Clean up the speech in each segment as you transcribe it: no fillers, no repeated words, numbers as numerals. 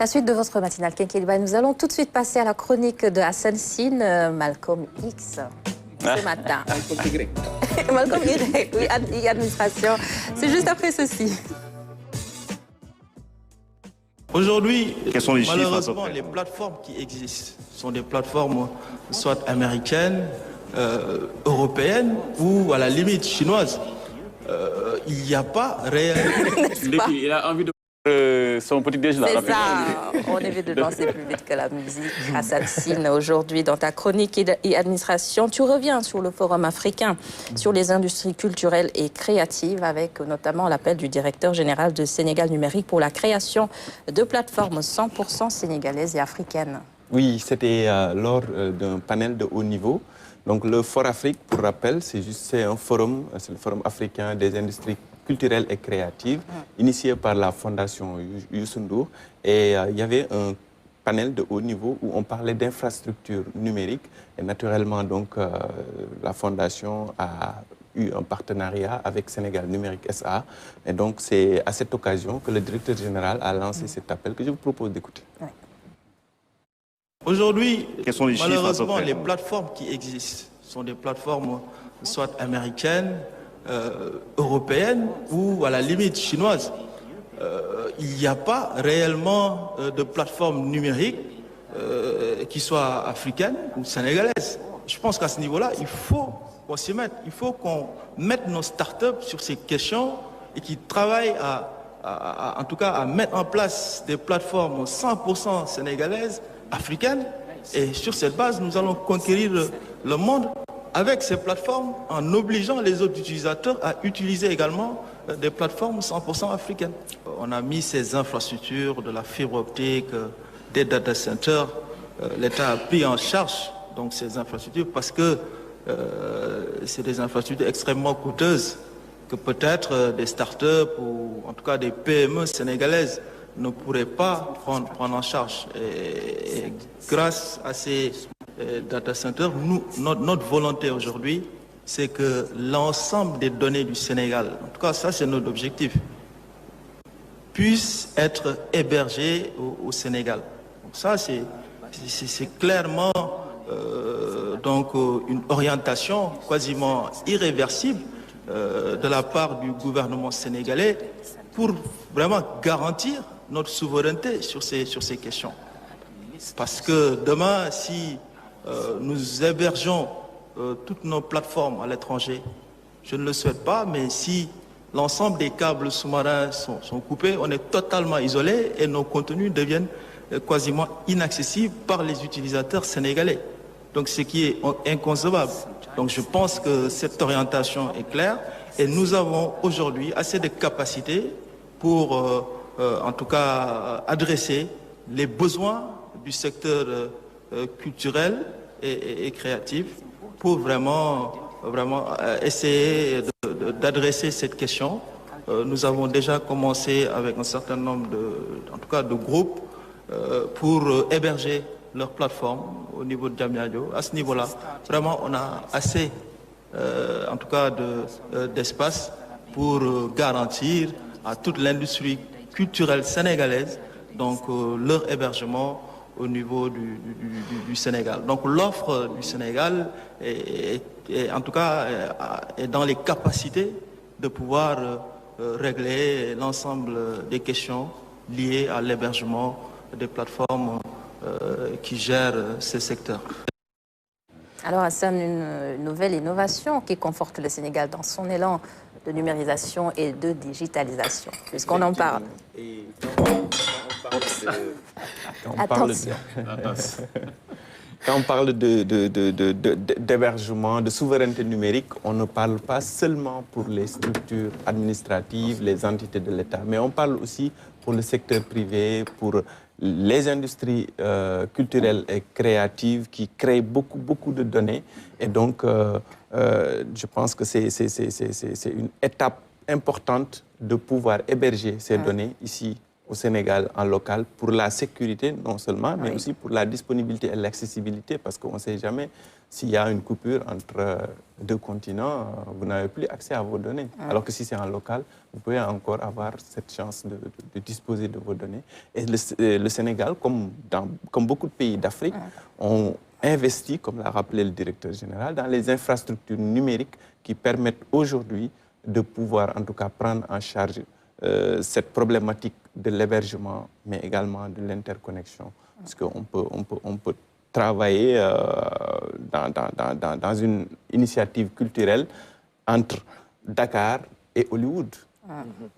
La suite de votre matinale Kenkeliba, nous allons tout de suite passer à la chronique de Hassan Sine, Malcolm X, ce matin. Malcolm Y. Malcolm Y, oui, administration. C'est juste après ceci. Aujourd'hui, malheureusement, chiffres les plateformes qui existent sont des plateformes soit américaines, européennes ou à la limite chinoises. Il n'y a pas réellement... Il a envie de... son petit déj là. C'est ça, on évite de danser plus vite que la musique. Hassan Sine, aujourd'hui, dans ta chronique et administration, tu reviens sur le Forum africain, sur les industries culturelles et créatives, avec notamment l'appel du directeur général de Sénégal Numérique pour la création de plateformes 100% sénégalaises et africaines. Oui, c'était lors d'un panel de haut niveau. Donc le Forafrique, pour rappel, c'est un forum, c'est le Forum africain des industries culturelles et créatives, initié par la Fondation Youssou N'Dour. Et il y avait un panel de haut niveau où on parlait d'infrastructures numériques. Et naturellement, donc, la Fondation a eu un partenariat avec Sénégal Numérique SA. Et donc, c'est à cette occasion que le directeur général a lancé cet appel que je vous propose d'écouter. Ouais. Aujourd'hui, malheureusement, les plateformes qui existent sont des plateformes soit américaines, européennes ou à la limite chinoises. Il n'y a pas réellement de plateforme numérique qui soit africaine ou sénégalaise. Je pense qu'à ce niveau-là, il faut qu'on s'y mette. Il faut qu'on mette nos startups sur ces questions et qu'ils travaillent en tout cas à mettre en place des plateformes 100% sénégalaises, africaines. Et sur cette base, nous allons conquérir le monde avec ces plateformes en obligeant les autres utilisateurs à utiliser également des plateformes 100% africaines. On a mis ces infrastructures de la fibre optique, des data centers. L'État a pris en charge donc, ces infrastructures parce que c'est des infrastructures extrêmement coûteuses que peut-être des startups ou en tout cas des PME sénégalaises ne pourraient pas prendre en charge. Et grâce à ces data centers, notre volonté aujourd'hui, c'est que l'ensemble des données du Sénégal, en tout cas ça c'est notre objectif, puissent être hébergées au Sénégal. Donc ça c'est clairement donc une orientation quasiment irréversible de la part du gouvernement sénégalais pour vraiment garantir notre souveraineté sur ces questions. Parce que demain, si nous hébergeons toutes nos plateformes à l'étranger, je ne le souhaite pas, mais si l'ensemble des câbles sous-marins sont coupés, on est totalement isolé et nos contenus deviennent quasiment inaccessibles par les utilisateurs sénégalais. Donc ce qui est inconcevable. Donc je pense que cette orientation est claire et nous avons aujourd'hui assez de capacités pour en tout cas adresser les besoins du secteur culturel et créatif pour vraiment essayer d'adresser cette question. Nous avons déjà commencé avec un certain nombre de groupes pour héberger leur plateforme au niveau de Diamniadio. À ce niveau-là, vraiment, on a assez, en tout cas, d'espace pour garantir à toute l'industrie culturelle sénégalaise donc leur hébergement au niveau du Sénégal. Donc l'offre du Sénégal est en tout cas est dans les capacités de pouvoir régler l'ensemble des questions liées à l'hébergement des plateformes qui gèrent ces secteurs. Alors Hassan, une nouvelle innovation qui conforte le Sénégal dans son élan de numérisation et de digitalisation, puisqu'on en parle. Quand on parle d'hébergement, de souveraineté numérique, on ne parle pas seulement pour les structures administratives, les entités de l'État, mais on parle aussi pour le secteur privé, pour les industries culturelles et créatives qui créent beaucoup de données. Et donc, je pense que c'est une étape importante de pouvoir héberger ces données ici au Sénégal en local pour la sécurité non seulement, mais aussi pour la disponibilité et l'accessibilité, parce qu'on ne sait jamais s'il y a une coupure entre deux continents, vous n'avez plus accès à vos données. Alors que si c'est en local, vous pouvez encore avoir cette chance de disposer de vos données. Et le Sénégal, comme beaucoup de pays d'Afrique, ont investi, comme l'a rappelé le directeur général, dans les infrastructures numériques qui permettent aujourd'hui de pouvoir en tout cas prendre en charge cette problématique de l'hébergement, mais également de l'interconnexion. Parce qu'on peut travailler dans une initiative culturelle entre Dakar et Hollywood.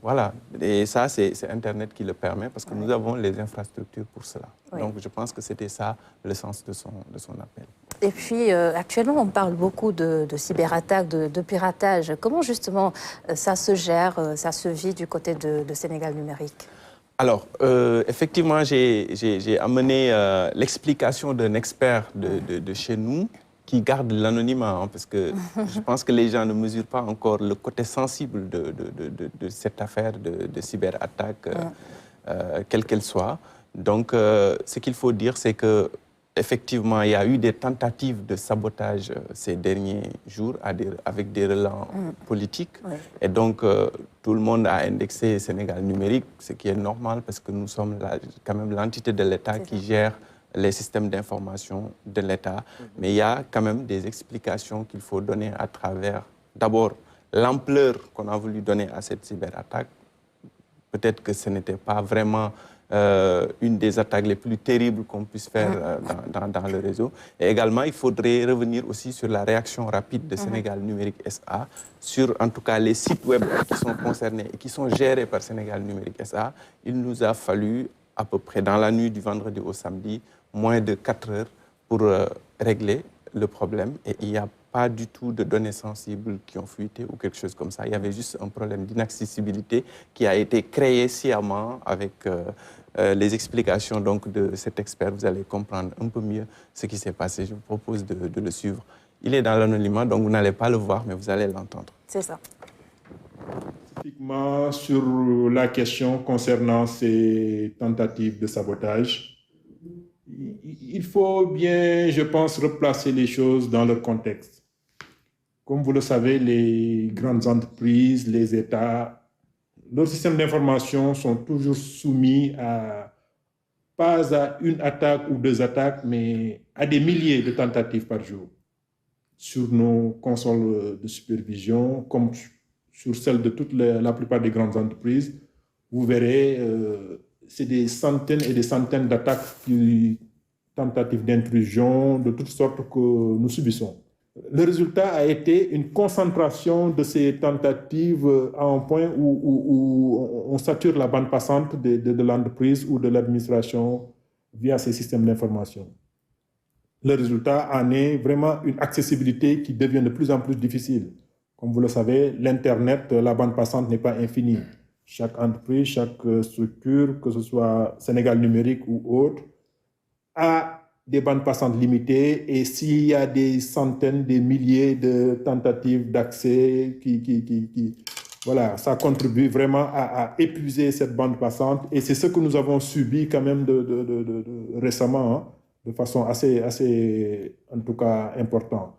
Voilà, et ça, c'est Internet qui le permet parce que nous avons les infrastructures pour cela. Donc, je pense que c'était ça le sens de son appel. Et puis, actuellement, on parle beaucoup de cyberattaques, de piratage. Comment, justement, ça se gère, ça se vit du côté de Sénégal numérique? Alors, effectivement, j'ai amené l'explication d'un expert de chez nous qui garde l'anonymat, hein, parce que je pense que les gens ne mesurent pas encore le côté sensible de cette affaire de cyberattaque, quelle qu'elle soit. Donc, ce qu'il faut dire, c'est que effectivement, il y a eu des tentatives de sabotage ces derniers jours avec des relents politiques. Et donc, tout le monde a indexé Sénégal numérique, ce qui est normal parce que nous sommes quand même l'entité de l'État qui gère les systèmes d'information de l'État. Mais il y a quand même des explications qu'il faut donner à travers, d'abord, l'ampleur qu'on a voulu donner à cette cyberattaque. Peut-être que ce n'était pas vraiment une des attaques les plus terribles qu'on puisse faire dans le réseau. Et également, il faudrait revenir aussi sur la réaction rapide de Sénégal Numérique SA, sur en tout cas les sites web qui sont concernés et qui sont gérés par Sénégal Numérique SA. Il nous a fallu à peu près dans la nuit du vendredi au samedi, moins de 4 heures pour régler le problème. Et il n'y a pas du tout de données sensibles qui ont fuité ou quelque chose comme ça. Il y avait juste un problème d'inaccessibilité qui a été créé sciemment avec les explications donc, de cet expert. Vous allez comprendre un peu mieux ce qui s'est passé. Je vous propose de le suivre. Il est dans l'anonymat, donc vous n'allez pas le voir, mais vous allez l'entendre. C'est ça. Spécifiquement sur la question concernant ces tentatives de sabotage, il faut bien, je pense, replacer les choses dans leur contexte. Comme vous le savez, les grandes entreprises, les États, leurs systèmes d'information sont toujours soumis pas à une attaque ou deux attaques, mais à des milliers de tentatives par jour sur nos consoles de supervision, comme sur celles de la plupart des grandes entreprises. Vous verrez, c'est des centaines et des centaines d'attaques, tentatives d'intrusion, de toutes sortes que nous subissons. Le résultat a été une concentration de ces tentatives à un point où on sature la bande passante de l'entreprise ou de l'administration via ces systèmes d'information. Le résultat en est vraiment une accessibilité qui devient de plus en plus difficile. Comme vous le savez, l'Internet, la bande passante n'est pas infinie. Chaque entreprise, chaque structure, que ce soit Sénégal numérique ou autre, a des bandes passantes limitées, et s'il y a des centaines, des milliers de tentatives d'accès voilà, ça contribue vraiment à épuiser cette bande passante, et c'est ce que nous avons subi quand même récemment, hein, de façon assez, en tout cas, importante.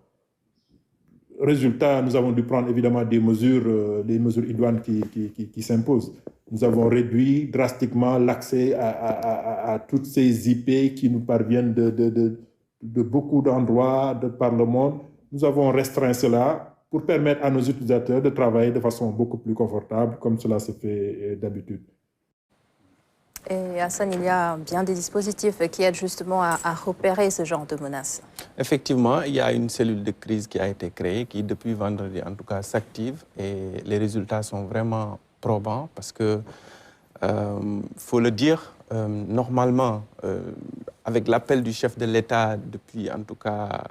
Résultat, nous avons dû prendre évidemment des mesures idoines qui s'imposent. Nous avons réduit drastiquement l'accès à toutes ces IP qui nous parviennent de beaucoup d'endroits par le monde. Nous avons restreint cela pour permettre à nos utilisateurs de travailler de façon beaucoup plus confortable, comme cela se fait d'habitude. Et Hassan, il y a bien des dispositifs qui aident justement à repérer ce genre de menaces. Effectivement, il y a une cellule de crise qui a été créée, qui depuis vendredi en tout cas s'active, et les résultats sont vraiment probants parce que, faut le dire, normalement, avec l'appel du chef de l'État depuis en tout cas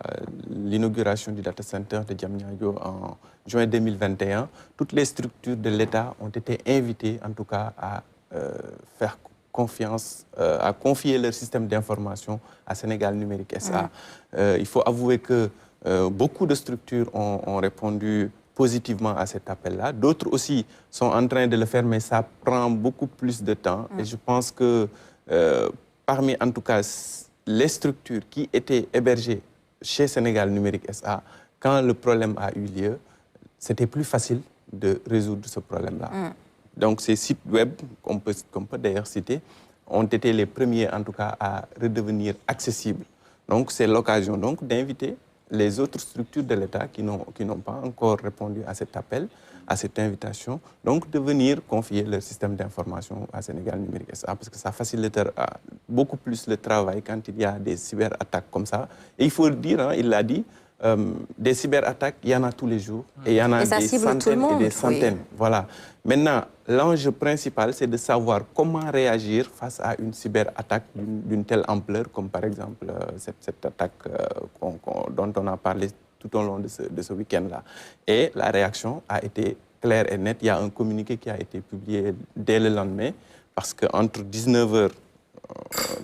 l'inauguration du data center de Diamniadio en juin 2021, toutes les structures de l'État ont été invitées en tout cas à faire confiance, à confier leur système d'information à Sénégal Numérique SA. Il faut avouer que beaucoup de structures ont répondu positivement à cet appel-là. D'autres aussi sont en train de le faire, mais ça prend beaucoup plus de temps. Et je pense que parmi, en tout cas, les structures qui étaient hébergées chez Sénégal Numérique SA, quand le problème a eu lieu, c'était plus facile de résoudre ce problème-là. Donc ces sites web, qu'on peut d'ailleurs citer, ont été les premiers, en tout cas, à redevenir accessibles. Donc c'est l'occasion d'inviter les autres structures de l'État qui n'ont pas encore répondu à cet appel, à cette invitation, donc de venir confier leur système d'information à Sénégal Numérique SA, parce que ça facilite beaucoup plus le travail quand il y a des cyberattaques comme ça. Et il faut le dire, hein, il l'a dit, des cyberattaques, il y en a tous les jours, et il y en a des centaines et des centaines. Oui. Voilà. Maintenant, l'enjeu principal, c'est de savoir comment réagir face à une cyberattaque d'une telle ampleur, comme par exemple cette attaque dont on a parlé tout au long de ce week-end-là. Et la réaction a été claire et nette. Il y a un communiqué qui a été publié dès le lendemain, parce qu'entre 19h,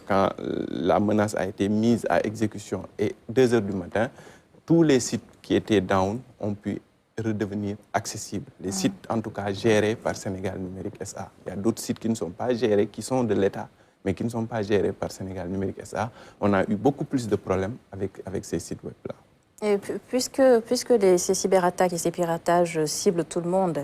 quand la menace a été mise à exécution, et 2h du matin, tous les sites qui étaient down ont pu redevenir accessibles. Les sites, en tout cas, gérés par Sénégal Numérique SA. Il y a d'autres sites qui ne sont pas gérés, qui sont de l'État, mais qui ne sont pas gérés par Sénégal Numérique SA. On a eu beaucoup plus de problèmes avec ces sites web-là. Et puisque ces cyberattaques et ces piratages ciblent tout le monde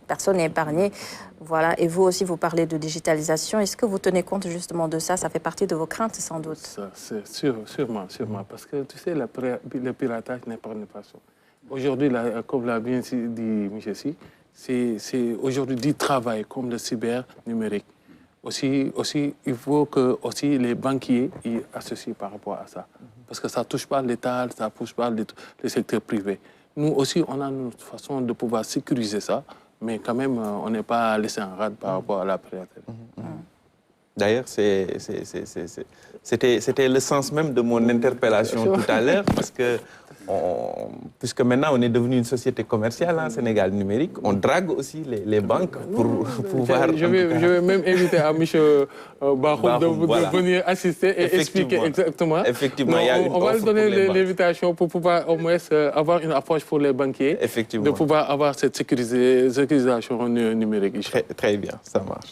personne n'est épargnée, voilà, et vous aussi vous parlez de digitalisation, est-ce que vous tenez compte justement de ça? Ça fait partie de vos craintes sans doute. C'est sûrement, parce que tu sais, le piratage n'épargne pas ça. Aujourd'hui, comme l'a bien dit M. Si, c'est aujourd'hui du travail comme le cyber numérique. Aussi, il faut que aussi les banquiers y associent par rapport à ça. Parce que ça ne touche pas l'État, ça ne touche pas le secteur privé. Nous aussi, on a notre façon de pouvoir sécuriser ça, mais quand même, on n'est pas laissé en rade par rapport à la piraterie. D'ailleurs, c'était le sens même de mon interpellation tout à l'heure, parce que puisque maintenant on est devenu une société commerciale, hein, Sénégal Numérique, on drague aussi les banques pour pouvoir... Je vais même inviter à M. Bahoum de venir assister et expliquer exactement. Effectivement, on va lui donner l'invitation pour pouvoir au moins avoir une approche pour les banquiers, de pouvoir avoir cette sécurisation numérique. Très bien, ça marche.